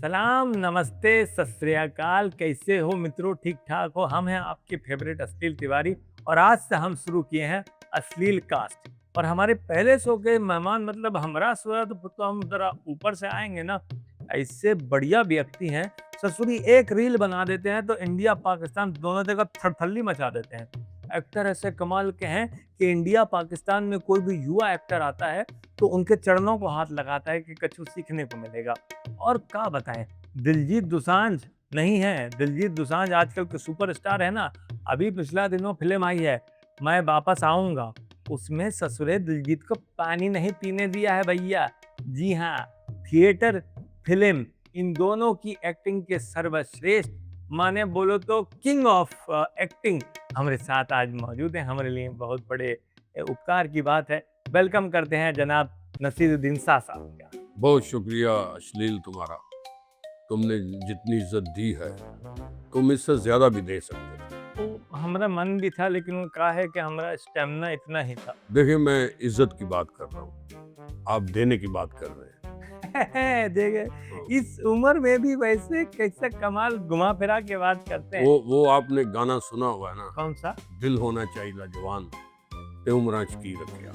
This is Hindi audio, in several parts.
सलाम, नमस्ते, सत श्री अकाल। कैसे हो मित्रों? ठीक ठाक हो? हम हैं आपके फेवरेट अश्लील तिवारी और आज से हम शुरू किए हैं अश्लील कास्ट। और हमारे पहले शो के मेहमान मतलब हमरा सूरत तो हम जरा ऊपर से आएंगे ना, ऐसे बढ़िया व्यक्ति हैं। ससुरी एक रील बना देते हैं तो इंडिया पाकिस्तान दोनों जगह थरथल्ली मचा देते हैं। एक्टर ऐसे कमाल के हैं कि इंडिया पाकिस्तान में कोई भी युवा एक्टर आता है तो उनके चरणों को हाथ लगाता है कि कछु सीखने को मिलेगा। और क्या बताएं, दिलजीत दोसांझ नहीं है, दिलजीत दोसांझ आजकल के सुपरस्टार है ना। अभी पिछला दिनों फिल्म आई है मैं वापस आऊंगा, उसमें ससुरे दिलजीत को पानी नहीं पीने दिया है भैया। जी हाँ, थिएटर फिल्म इन दोनों की एक्टिंग के सर्वश्रेष्ठ माने बोलो तो किंग ऑफ एक्टिंग हमारे साथ आज मौजूद हैं। हमारे लिए बहुत बड़े उपकार की बात है। वेलकम करते हैं जनाब नसीरुद्दीन शाह साहब का। बहुत शुक्रिया अश्लील तुम्हारा। तुमने जितनी इज्जत दी है तुम इससे ज्यादा भी दे सकते थे। तो हमारा मन भी था लेकिन वो कहा है कि हमारा स्टेमिना इतना ही था। देखिए, मैं इज्जत की बात कर रहा हूँ, आप देने की बात कर रहे हैं। देखे इस उम्र में भी वैसे कैसा कमाल घुमा फिरा के बात करते हैं। वो आपने गाना सुना हुआ है ना, कौन सा? दिल होना चाहिए जवान ते उम्र की रखिया।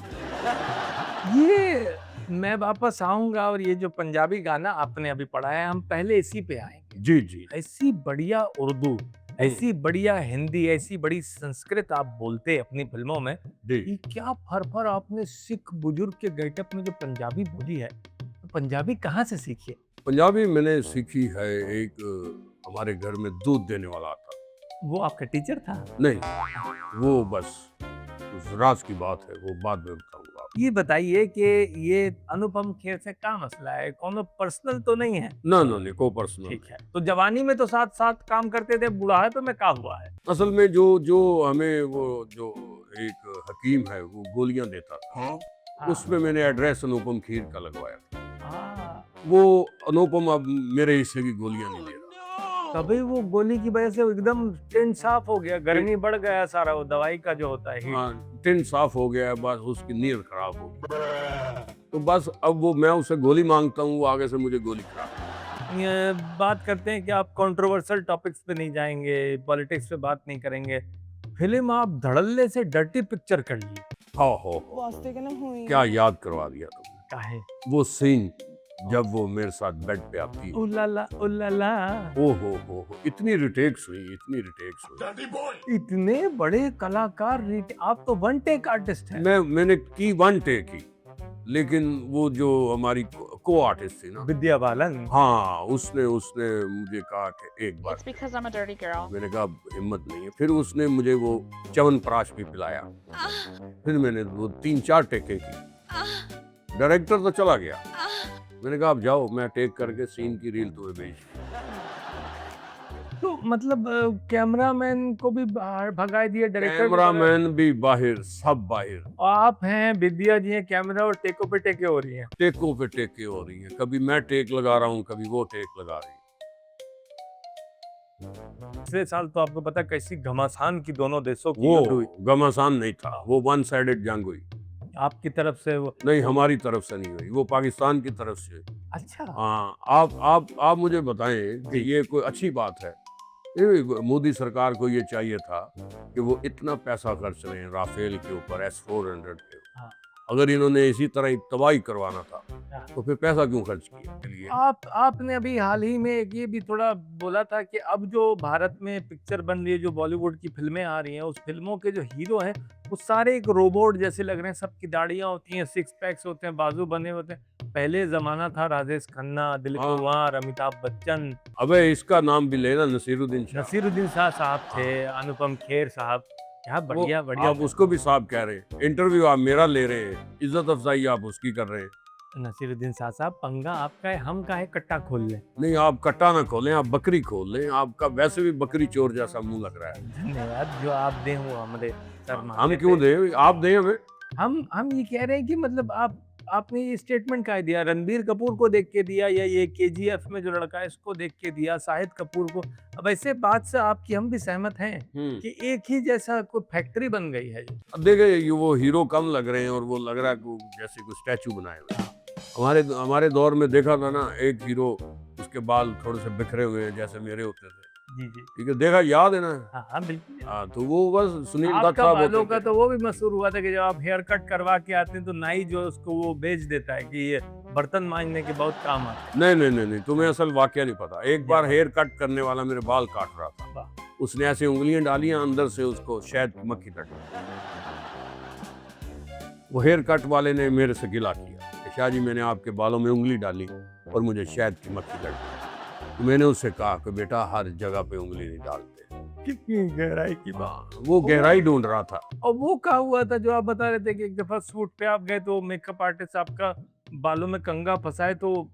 ये मैं वापस आऊंगा और ये जो पंजाबी गाना आपने अभी पढ़ा है, हम पहले इसी पे आएंगे। जी जी। ऐसी बढ़िया उर्दू, ऐसी बढ़िया हिंदी, ऐसी बड़ी संस्कृत आप बोलते अपनी फिल्मों में। जी। ये क्या फर आपने सिख बुजुर्ग के गेटअप में जो पंजाबी बोली है, तो पंजाबी कहाँ से सीखी है? पंजाबी मैंने सीखी है, एक हमारे घर में दूध देने वाला आता। वो आपका टीचर था? नहीं, वो बस उस राज की बात है, वो बाद में बताऊंगा। ये बताइए कि ये अनुपम खेर से क्या मसला है? कोनो पर्सनल तो नहीं है? ना ना नहीं, को पर्सनल। ठीक है, तो जवानी में तो साथ साथ काम करते थे, बुढ़ापे में क्या हुआ है? असल में जो जो हमें वो जो एक हकीम है वो गोलियां देता था, हाँ। उसमें मैंने एड्रेस अनुपम खीर का लगवाया था। हाँ, वो अनुपम अब मेरे हिस्से की गोलियां नहीं दे रहा। तभी वो गोली की वजह से एकदम टिन साफ हो गया, गर्मी बढ़ गया, सारा वो दवाई का जो होता है हीट। हाँ, टिन साफ हो गया, बस उसकी नीयत खराब हो गई। तो बस अब वो मैं उससे गोली मांगता हूँ, वो आगे से मुझे गोली खराब। ये बात करते हैं कि आप कंट्रोवर्शियल टॉपिक्स पे नहीं जाएंगे, पॉलिटिक्स पे बात नहीं करेंगे। फिल्म आप धड़ल्ले से डर्टी पिक्चर कर ली। हो क्या याद करवा दिया तुमने। काहे? वो सीन जब वो मेरे साथ बेड पे आती है, उलाला उलाला, ओ हो, इतनी रिटेक्स हुई, इतनी रिटेक्स हुई। इतने बड़े कलाकार, आप तो वन टेक आर्टिस्ट हैं। मैंने की वन टेक की, लेकिन वो जो हमारी को आर्टिस्ट थी ना, विद्या बालन, हाँ, उसने मुझे कहा कि एक बार। It's because I'm a dirty girl. मैंने कहा हिम्मत नहीं है। फिर उसने मुझे वो च्यवनप्राश भी पिलाया। फिर मैंने वो 3-4 टेकें की। डायरेक्टर तो चला गया। मैंने कहा आप जाओ, मैं टेक करके सीन की रील तुम्हें भेज। तो मतलब कैमरामैन को भी बाहर भगा दिया, डायरेक्टर कैमरामैन भी बाहर, सब बाहर। आप हैं, विद्या जी हैं, कैमरा और टेकों पे टेके हो रही हैं। टेकों पे टेके हो रही हैं, कभी मैं टेक लगा रहा हूँ, कभी वो टेक लगा रही है। पिछले साल तो आपको पता कैसी घमासान की दोनों देशों की युद्ध वो हुई। घमासान नहीं था, वो वन साइडेड जंग हुई। आपकी तरफ से वो? नहीं, हमारी तरफ से नहीं हुई, वो पाकिस्तान की तरफ से। अच्छा, हाँ, आप मुझे बताएं कि ये कोई अच्छी बात है? ये मोदी सरकार को ये चाहिए था कि वो इतना पैसा खर्च रहे हैं राफेल के ऊपर, S-400 के। हाँ। अगर इन्होंने इसी तरह तबाही करवाना था हाँ। तो फिर पैसा क्यों खर्च किया? आपने अभी हाल ही में एक ये भी थोड़ा बोला था कि अब जो भारत में पिक्चर बन रही है, जो बॉलीवुड की फिल्में आ रही हैं, उस फिल्मों के जो हीरो हैं वो सारे एक रोबोट जैसे लग रहे हैं। सबकी दाढ़ियां होती हैं, सिक्स पैक्स होते हैं, बाजू बने होते हैं। पहले जमाना था राजेश खन्ना, दिलीप हाँ। कुमार, अमिताभ बच्चन, अबे इसका नाम भी लेना, नसीरुद्दीन शाह। नसीरुद्दीन शाह साहब थे, अनुपम खेर साहब। क्या बढ़िया बढ़िया। आप उसको भी साहब कह रहे हैं, इंटरव्यू आप मेरा ले रहे हैं, इज्जत अफजाई आप उसकी कर रहे हैं। नसीरुद्दीन शाह साहब, पंगा आपका है, हम काहे कट्टा खोल लें? नहीं, आप कट्टा ना खोलें, आप बकरी खोल लें। आपका वैसे भी बकरी चोर जैसा मुंह लग रहा है। धन्यवाद, जो आप दें वो हमारे सर हम माथे क्यों पे। दें? आप दें हमें। हम ये कह रहे हैं कि मतलब आपने ये स्टेटमेंट क्या दिया? रणबीर कपूर को देख के दिया या ये KGF में जो लड़का है इसको देख के दिया, शाहिद कपूर को? अब ऐसे बात से आपकी हम भी सहमत हैं कि एक ही जैसा कोई फैक्ट्री बन गई है। अब देखे, ये वो हीरो कम लग रहे हैं और वो लग रहा है कि जैसे कोई स्टैचू बनाए हुए हैं। हमारे दौर में देखा था ना, एक हीरो उसके बाल थोड़े से बिखरे हुए हैं जैसे मेरे होते थे। जी जी। ठीक है, देखा, याद है ना? हाँ हाँ बिल्कुल। हाँ, तो वो बस सुनील दत्त आपका साहब बालों होते का थे। तो वो भी मशहूर हुआ था कि जब आप हेयर कट करवा के आते हैं तो नाई जो है उसको वो बेच देता है कि ये बर्तन मांजने के बहुत काम आता है। नहीं नहीं नहीं नहीं, तुम्हें असल वाकया नहीं पता। एक बार क्या? हेयर कट करने वाला मेरे बाल काट रहा था, वाह। उसने ऐसे उंगलियां डाली अंदर से, उसको शहद की मक्खी कट गई। वो हेयर कट वाले ने मेरे से गिला किया कि शाह जी मैंने आपके बालों में उंगली डाली और मुझे शहद की मक्खी लग गई। तो मैंने उससे कहा कि बेटा हर जगह पे उंगली नहीं डालते। कितनी गहराई की बात। हाँ, वो गहराई ढूंढ रहा था। और वो क्या हुआ था जो आप बता रहे थे कि एक दफा शूट पे आप गए तो मेकअप आर्टिस्ट आपका बालों में कंघा फंसाए तो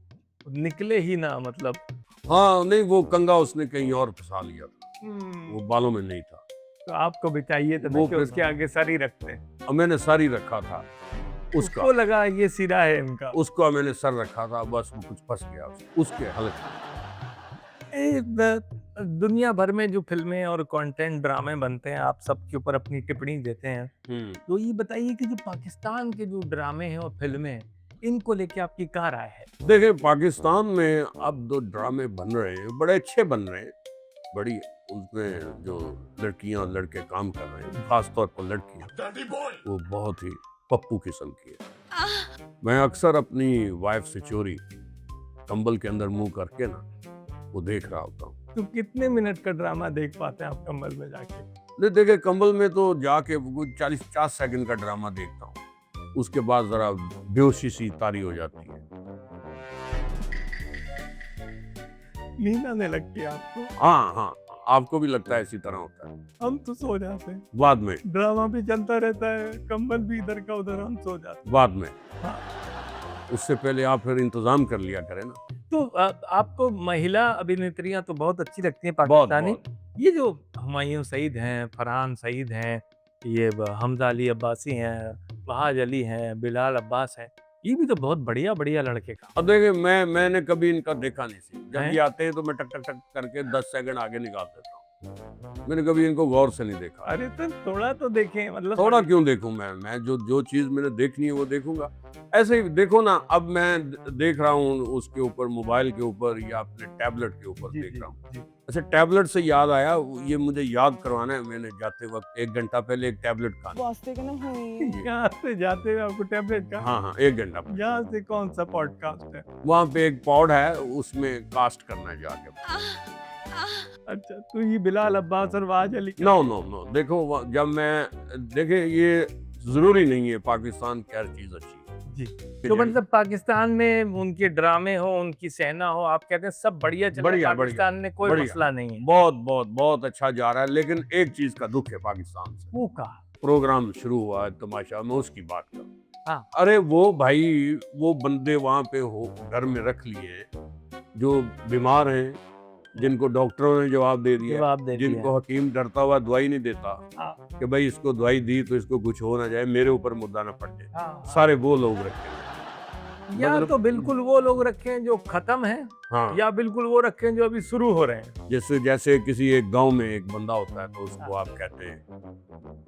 निकले ही ना, मतलब। हाँ नहीं, वो कंघा उसने कहीं और फंसा लिया था, वो बालों में नहीं था। तो आपको भी चाहिए था ना वो कि फिर- उसके आगे सर ही रखते हैं। और मैंने सर ही रखा था उसका, उसको लगा ये सिरा है इनका। उसका मैंने सर रखा था, बस वो कुछ फंस गया उसके हल्के। दुनिया भर में जो फिल्में और कंटेंट ड्रामे बनते हैं आप सबके ऊपर अपनी टिप्पणी देते हैं, तो ये बताइए कि जो पाकिस्तान के जो ड्रामे हैं और फिल्में हैं इनको लेके आपकी क्या राय है? देखिए, पाकिस्तान में अब जो ड्रामे बन रहे हैं बड़े अच्छे बन रहे हैं, बड़ी उसमें जो लड़कियां और लड़के काम कर रहे हैं, खासतौर पर लड़कियां, वो बहुत ही पप्पू किस्म की है। मैं अक्सर अपनी वाइफ से चोरी कंबल के अंदर मुंह करके ना वो देख रहा होता हूँ। तो कितने मिनट का ड्रामा देख पाते हैं आप कंबल में जाके? नहीं देखिए, कंबल में तो जाके कुछ 40-50 सेकंड का ड्रामा देखता हूँ, उसके बाद जरा बेहोशी सी तारी हो जाती है। नींद आने लगती है आपको? हाँ हाँ, आपको भी लगता है इसी तरह होता है? हम तो सो जाते हैं, बाद में, ड्रामा भी चलता रहता है, कंबल भी इधर का उधर, हम सो जाते हैं। बाद में। हाँ। उससे पहले आप फिर इंतजाम कर लिया करें ना। तो आपको महिला अभिनेत्रियां तो बहुत अच्छी लगती हैं बहुत पाकिस्तानी। बहुत। ये जो हुमायूं सईद हैं, फरहान सईद हैं, ये हमजा अली अब्बासी हैं, वहाज अली हैं, बिलाल अब्बास हैं, ये भी तो बहुत बढ़िया बढ़िया लड़के का। अब देखिए, मैंने कभी इनका देखा नहीं सी। जब हैं? ये आते हैं तो मैं टक टक टक करके 10 सेकंड आगे निकाल देता हूँ। मैंने कभी इनको गौर से नहीं देखा। अरे तो थोड़ा तो देखें, मतलब थोड़ा क्यों देखूं मैं जो जो चीज मैंने देखनी है वो देखूंगा। ऐसे ही देखो ना, अब मैं देख रहा हूँ उसके ऊपर, मोबाइल के ऊपर या अपने टैबलेट के ऊपर जी, देख जी, रहा हूँ। जी। अच्छा, टैबलेट से याद आया, ये मुझे याद करवाना है, मैंने जाते वक्त 1 घंटा पहले एक टैबलेट खाना। वास्ते का ना हुई यहाँ से जाते हुए आपको टैबलेट का? हाँ हाँ, 1 घंटा पहले। यहाँ से कौन सा पॉडकास्ट है? वहाँ पे एक पॉड है, उसमें कास्ट करना है जाके। अच्छा, तो ये बिलाल अब्बास और वाज अली का- नो नो नो, देखो जब मैं देखिए, ये जरूरी नहीं है पाकिस्तान की हर चीज अच्छी है। जी। तो मतलब पाकिस्तान में उनके ड्रामे हो, उनकी सेना हो, आप कहते हैं सब बढ़िया चल रहा है, बढ़िया, पाकिस्तान में कोई बढ़िया। मसला नहीं है। बहुत बहुत बहुत अच्छा जा रहा है, लेकिन एक चीज का दुख है पाकिस्तान से। वो का? प्रोग्राम शुरू हुआ है तमाशा, मैं उसकी बात करूं। हाँ। अरे वो भाई, वो बंदे वहां पे हो घर में रख लिए जो बीमार हैं, जिनको डॉक्टरों ने जवाब दे दिया, जवाब दे दिया। जिनको हकीम डरता हुआ दवाई नहीं देता हाँ। कि भाई इसको दवाई दी तो इसको कुछ हो ना जाए, मेरे ऊपर मुद्दा ना पड़ जाए। हाँ। सारे वो लोग रखे हैं। या मतलब- तो बिल्कुल वो लोग रखे हैं जो खत्म हैं, हाँ, या बिल्कुल वो रखे हैं जो अभी शुरू हो रहे हैं। जैसे जैसे किसी एक गांव में एक बंदा होता है तो उसको आप कहते हैं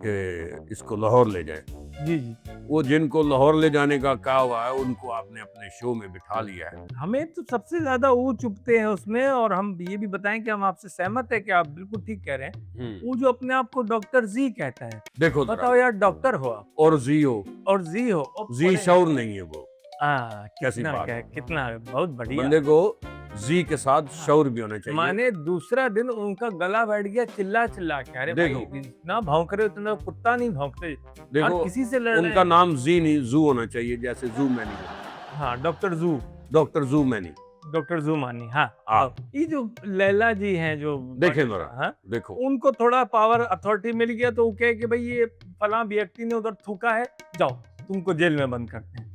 कि इसको लाहौर ले जाए। जी जी। वो जिनको लाहौर ले जाने का कहा हुआ है उनको आपने अपने शो में बिठा लिया है। हमें तो सबसे ज्यादा वो चुभते हैं उसमें, और हम ये भी बताएं कि हम आपसे सहमत है कि आप बिल्कुल ठीक कह रहे हैं। वो जो अपने आप को डॉक्टर जी कहता है, देखो बताओ जरा, यार, डॉक्टर हो आप और जी हो, और जी हो और जी पढ़े- शौर नहीं है वो। कैसी कितना बात क्या, कितना बहुत बढ़िया। बंदे को जी के साथ शौर भी होना चाहिए। माने दूसरा दिन उनका गला बैठ गया चिल्ला चिल्ला के, अरे भाई देखो। इतना भौंक रहे हो, इतना कुत्ता नहीं भौंकते, देखो, और किसी से लड़ रहे उनका हैं। नाम जी नहीं जू होना चाहिए, जैसे जू मैनी होता हाँ, डॉक्टर जू, है। डॉक्टर जू मैनी। डॉक्टर जू मानी। हाँ। हाँ। ये जो लैला जी हैं जो देखें जरा। हाँ, देखो, उनको थोड़ा पावर अथॉरिटी मिल गया तो वो कहे कि भाई ये फलां व्यक्ति ने उधर थूका है, जाओ तुमको जेल में बंद करते हैं।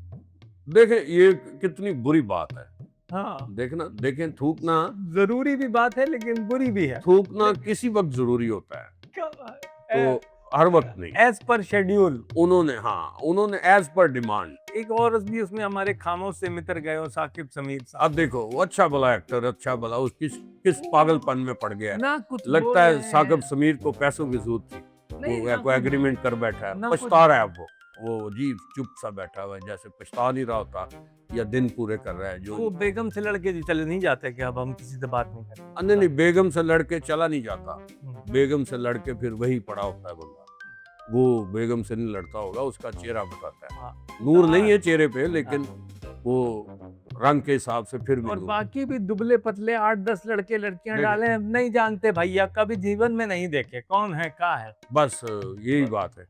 देखें ये कितनी बुरी बात है। हाँ, देखना, देखें, थूकना, जरूरी भी बात है लेकिन बुरी भी है। थूकना किसी वक्त जरूरी होता है, तो हर वक्त नहीं। As per schedule. उन्होंने एज पर डिमांड। एक और भी उसमें हमारे खामोश से मित्र गए हो, साकिब समीर साहब, अब देखो, वो अच्छा भला एक्टर, अच्छा भला, उस किस पागलपन में पड़ गया है। ना कुछ लगता बोल है रहे हैं। साकिब समीर को पैसों की जरूरत थी, नहीं, वो ना कोई कुछ- एग्रीमेंट कर बैठा है, ना पछता रहा है अब वो। वो अजीब चुप सा बैठा हुआ है, जैसे पछता नहीं रहा होता या दिन पूरे कर रहा है वो जो। बेगम से लड़के जी चले नहीं जाते कि अब हम किसी से बात नहीं करें। नहीं नहीं, बेगम से लड़के चला नहीं जाता, हम्म। बेगम से लड़के फिर वही पड़ा होता है बंदा। वो बेगम से नहीं लड़ता होगा, उसका चेहरा बताता है। हाँ। नूर नहीं है चेहरे पे, लेकिन वो रंग के हिसाब से फिर भी और नूर। बाकी भी दुबले पतले 8-10 लड़के लड़कियां देखे। डाले, नहीं जानते भैया, कभी जीवन में नहीं देखे कौन है क्या है। बस यही बात है।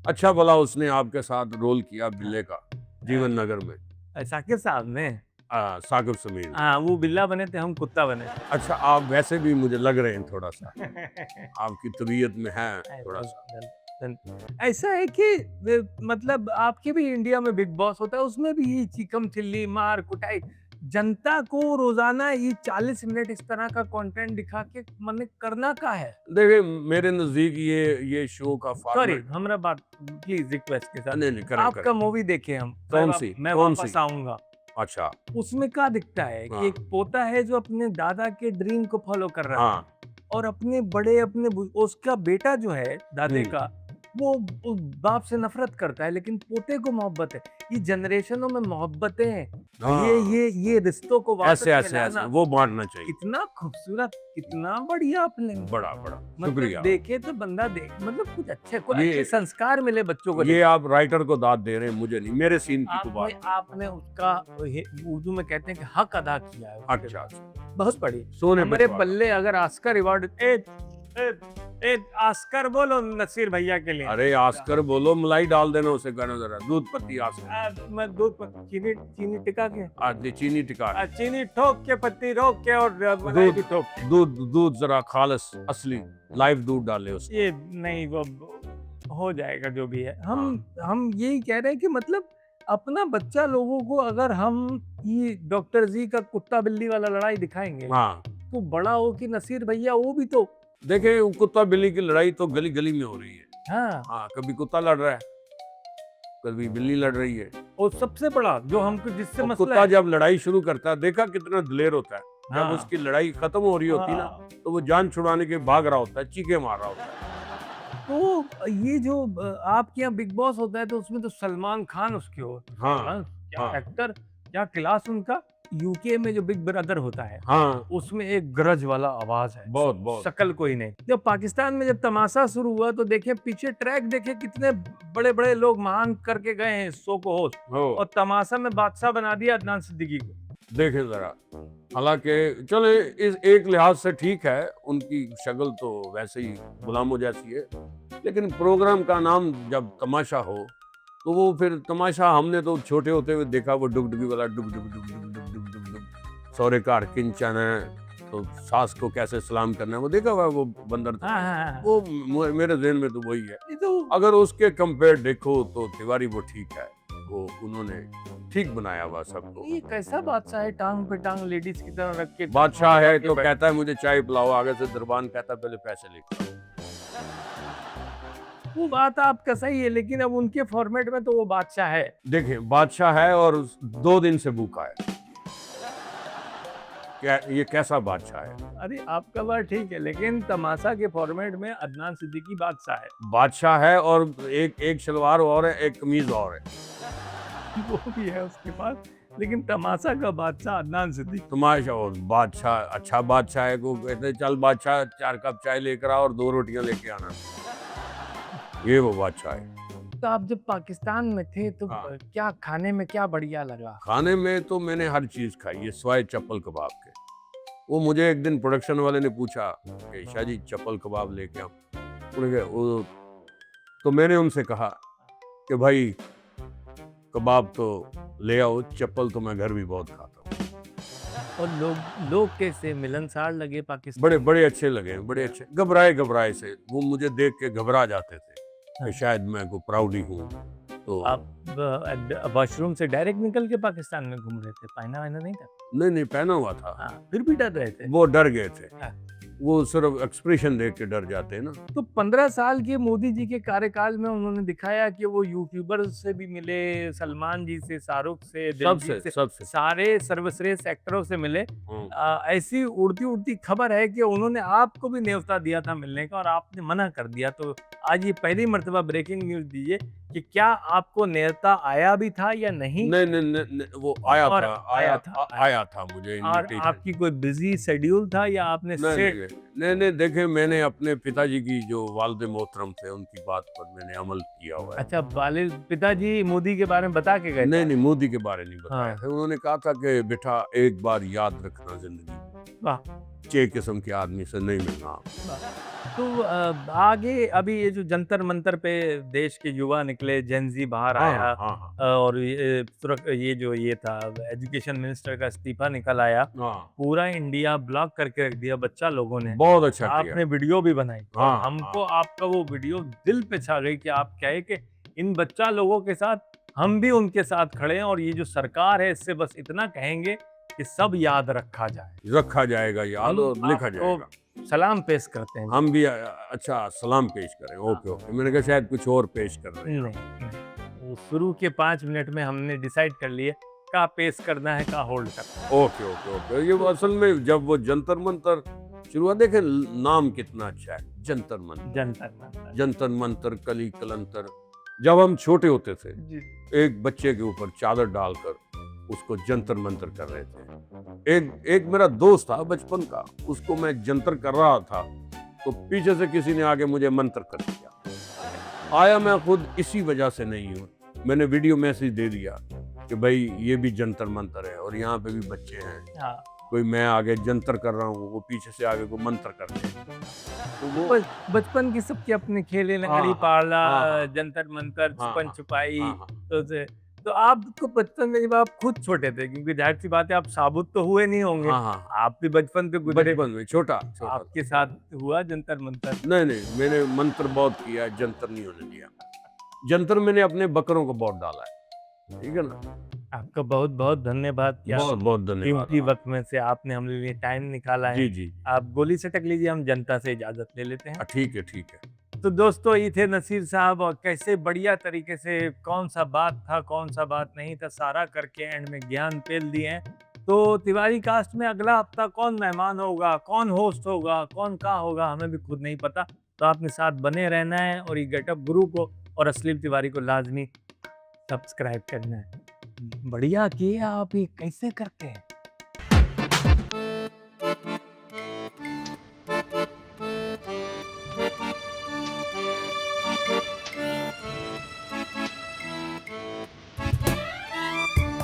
अच्छा भला उसने आपके साथ रोल किया बिल्ले का जीवन नगर में, साकिब साहब ने, साकिब समीर। हाँ वो बिल्ला बने थे, हम कुत्ता बने थे। अच्छा, आप वैसे भी मुझे लग रहे हैं थोड़ा सा, आपकी तबीयत में है थोड़ा सा। ऐसा है कि मतलब आपके भी इंडिया में बिग बॉस होता है, उसमें भी ये चिकम चिल्ली मार कुटाई, जनता को रोजाना ये 40 मिनट इस तरह का कंटेंट दिखा के मन करना का है। देखिए मेरे नजदीक ये शो का सॉरी, फॉर्मेट। हमारा बात प्लीज रिक्वेस्ट के साथ, नहीं नहीं, करें आपका करें। मूवी देखे हम, कौन सी? मैं कौन वापस सी? आऊंगा। अच्छा। उसमें क्या दिखता है हाँ। कि एक पोता है जो अपने दादा के ड्रीम को फॉलो कर रहा है, हाँ। और अपने बड़े उसका बेटा जो है दादे का, वो उस बाप से नफरत करता है, लेकिन पोते को मोहब्बत है। ये जनरेशनों में मोहब्बतें हैं, हाँ। ये रिश्तों को वापस ऐसे ऐसे मिलाना, ऐसे वो बांटना चाहिए। कितना खूबसूरत, कितना बढ़िया आपने बड़ा बड़ा मतलब शुक्रिया। देखे तो बंदा देख, मतलब कुछ अच्छे को ये- अच्छे संस्कार मिले बच्चों को। ये आप राइटर को दाद दे रहे हैं, मुझे नहीं, मेरे सीन की तो बात। आपने उसका उर्दू में कहते हैं कि हक अदा किया है। अच्छा अच्छा। बहुत बड़ी सोने पे हमारे सुहागा। बल्ले अगर ऑस्कर अवार्ड ऑस्कर बोलो नसीर भैया के लिए। अरे ऑस्कर बोलो, मलाई डाल देना उसे, कहना जरा दूध पत्ती ऑस्कर। मैं दूध चीनी चीनी टिका के आज चीनी टिका, चीनी ठोक के पत्ती रोक के और मलाई भी ठोक के। दूध जरा खालस असली लाइव दूध डाले उसमें। ये नहीं, वो हो जाएगा जो भी है। हम यही कह रहे हैं कि मतलब अपना बच्चा लोगों को अगर हम ये डॉक्टर जी का कुत्ता बिल्ली वाला लड़ाई दिखाएंगे, हाँ तो बड़ा हो कि नसीर भैया वो भी तो, देखे, कुत्ता बिल्ली की लड़ाई तो गली गली में हो रही है। हाँ, हाँ, कभी कुत्ता लड़ रहा है, कभी बिल्ली लड़ रही है। और सबसे बड़ा जो हमको जिससे और मसला कुत्ता है, जब लड़ाई शुरू करता है, देखा कितना दिलेर होता है। जब हाँ। उसकी लड़ाई खत्म हो रही होती ना, तो वो जान छुड़ाने के भाग रहा होता है, चीखे मार रहा होता है। तो ये जो आपके यहाँ बिग बॉस होता है, तो उसमें तो सलमान खान उसके हो, हाँ क्या हाँ। एक्टर, क्या क्लास उनका। यूके में जो बिग ब्रदर होता है, हाँ, उसमें एक गरज वाला आवाज है, बहुत बहुत। शकल कोई नहीं। जब पाकिस्तान में जब तमाशा शुरू हुआ, तो देखे पीछे ट्रैक, देखे कितने बड़े बड़े लोग महान करके गए हैं इस शो को होस्ट, हो और तमाशा में बादशाह बना दिया अदनान सिद्दीकी को। देखे जरा, हालांकि चले इस एक लिहाज से ठीक है, उनकी शक्ल तो वैसे ही गुलामों जैसी है, लेकिन प्रोग्राम का नाम जब तमाशा हो, तो वो फिर तमाशा हमने तो छोटे होते हुए देखा, वो डुगडुगी वाला डुग डुग डुग डुग डुग डुग डुग डुग, सौरे कार किंचन है तो सास को कैसे सलाम करना है, वो देखा हुआ है, वो बंदर था। हाँ, हाँ, हाँ। वो मेरे ज़हन में तो वही है। ये तो अगर उसके कंपेयर देखो तो तिवारी वो ठीक है, वो उन्होंने ठीक बनाया हुआ सबको। ये कैसा बादशाह है, टांग पे टांग लेडीज की तरह रख के। बादशाह है तो कहता है मुझे चाय पिलाओ, आगे से दरबान कहता है पहले पैसे लेके। वो बात आपका सही है, लेकिन अब उनके फॉर्मेट में तो वो बादशाह है। देखिए बादशाह है और 2 दिन से भूखा है, क्या ये कैसा बादशाह है? अरे आपका बात ठीक है, लेकिन तमाशा के फॉर्मेट में अदनान सिद्दीकी बादशाह है। बादशाह है और एक शलवार और है, एक कमीज और है। वो भी है उसके पास, लेकिन तमाशा का बादशाह अदनान सिद्दीकी। तमाशा और बादशाह, अच्छा बादशाह है को कहते चल बादशाह 4 कप चाय लेकर आ और 2 रोटियां लेके आना, ये वो बादशाह है। तो आप जब पाकिस्तान में थे, तो हाँ। क्या खाने में क्या बढ़िया लगा? खाने में तो मैंने हर चीज़ खाई है सिवाय चप्पल कबाब के। वो मुझे एक दिन प्रोडक्शन वाले ने पूछा कि शाह जी चप्पल कबाब लेके आओ, उन्होंने कहा वो, तो मैंने उनसे कहा कि भाई कबाब तो ले आओ, चप्पल तो मैं घर भी बहुत खाता हूँ। और लोग कैसे मिलनसार लगे पाकिस्तान? बड़े बड़े अच्छे लगे, बड़े अच्छे, घबराए से, वो मुझे देख के घबरा जाते थे कि शायद मैं को प्राउडी हूँ। तो आप वॉशरूम से डायरेक्ट निकल के पाकिस्तान में घूम रहे थे, पहना वहना नहीं था? नहीं पहना हुआ था। हाँ, फिर भी डर रहे थे। वो डर गए थे, हाँ। वो सिर्फ एक्सप्रेशन देख के डर जाते हैं ना। तो 15 साल के मोदी जी के कार्यकाल में उन्होंने दिखाया कि वो यूट्यूबर से भी मिले, सलमान जी से, शाहरुख से, दिलजीत से, सबसे सारे सर्वश्रेष्ठ एक्टरों से मिले। ऐसी उड़ती उड़ती खबर है कि उन्होंने आपको भी न्योता दिया था मिलने का, और आपने मना कर दिया। तो आज ये पहली मर्तबा ब्रेकिंग न्यूज दीजिए कि क्या आपको नेता आया भी था या नहीं? नहीं नहीं नहीं नहीं, वो आया और था, आया था मुझे और इनविटेशन। आपकी कोई बिजी शेड्यूल था या आपने नहीं सेट? नहीं नहीं नहीं, देखे मैंने अपने पिताजी की जो वालिद मोहतरम थे उनकी बात पर मैंने अमल किया हुआ है। अच्छा, वालिद पिताजी मोदी के बारे में बता के गए थे? नहीं नहीं, मोदी के बारे नहीं बताया हाँ। था। उन्होंने कहा था कि बेटा एक बार याद रखना जिंदगी में, वाह, चे किस्म के आदमी से नहीं मिलना। वाह। तो आगे अभी ये जो जंतर मंतर पे देश के युवा निकले, जेनजी बाहर हाँ आया, हाँ हाँ और ये जो ये था एजुकेशन मिनिस्टर का इस्तीफा निकल आया, हाँ, पूरा इंडिया ब्लॉक करके रख दिया बच्चा लोगों ने। बहुत अच्छा किया। आपने वीडियो भी बनाई और हाँ हमको हाँ आपका वो वीडियो दिल पे छा गई कि आप कहे कि इन बच्चा लोगों के साथ हम भी उनके साथ खड़े हैं, और ये जो सरकार है इससे बस इतना कहेंगे कि सब याद रखा जाए। रखा जाएगा, याद हम और लिखा आपको जाएगा। सलाम पेश करते हैं। हम भी अच्छा सलाम पेश करें। ओके ओके, मैंने कहा शायद कुछ और पेश कर रहे हैं। नहीं, वो शुरू के 5 मिनट में हमने डिसाइड कर लिए का पेश करना है, का होल्ड करना है। ओके ओके ओके, ये असल में जब वो जंतर मंतर शुरू हुआ, देखे नाम कितना अच्छा है, जंतर मंतर। जंतर मंतर। जंतर मंतर, कली कलंतर। जब हम छोटे होते थे, जी। एक बच्चे के ऊपर चादर डालकर उसको जंतर मंतर कर रहे थे। एक मेरा दोस्त था बचपन का, उसको मैं जंतर कर रहा था तो पीछे से किसी ने आगे मुझे मंत्र कर दिया। आया मैं खुद इसी वजह से नहीं हूँ, मैंने वीडियो मैसेज दे दिया कि भाई ये भी जंतर मंतर है और यहाँ पे भी बच्चे हैं, हाँ। कोई मैं आगे जंतर कर रहा हूँ, वो पीछे से आगे को मंत्र करते हैं। तो वो बचपन की सबके अपने खेले, हाँ, लंगड़ी हाँ, पाला, हाँ, जंतर मंतर, हाँ, छुपन हाँ, छुपाई। हाँ, हाँ। तो आपको बचपन में जब आप खुद छोटे थे, क्योंकि जाहिर सी बात है आप साबुत तो हुए नहीं होंगे, हाँ हाँ, आप भी बचपन पे गुजरे, बचपन में छोटा छोटा आपके था। साथ हुआ जंतर मंतर? नहीं नहीं, मैंने मंत्र बहुत किया है, जंतर नहीं होने दिया। जंतर मैंने अपने बकरों को बहुत डाला है, ठीक है ना। आपका बहुत बहुत धन्यवाद कि बहुत बहुत कीमती धन्यवाद। वक्त में से आपने हमारे लिए टाइम निकाला है। जी जी, आप गोली सटक लीजिए, हम जनता से इजाजत ले लेते हैं। ठीक है ठीक है। तो दोस्तों, ये थे नसीर साहब, और कैसे बढ़िया तरीके से कौन सा बात था कौन सा बात नहीं था सारा करके एंड में ज्ञान पेल दिए हैं। तो तिवारी कास्ट में अगला हफ्ता कौन मेहमान होगा, कौन होस्ट होगा, कौन का होगा, हमें भी खुद नहीं पता। तो आपने साथ बने रहना है, और ये गेटअप गुरु को और अश्लील तिवारी को लाजमी सब्सक्राइब करना है। बढ़िया किए आप, ये कैसे करते हैं?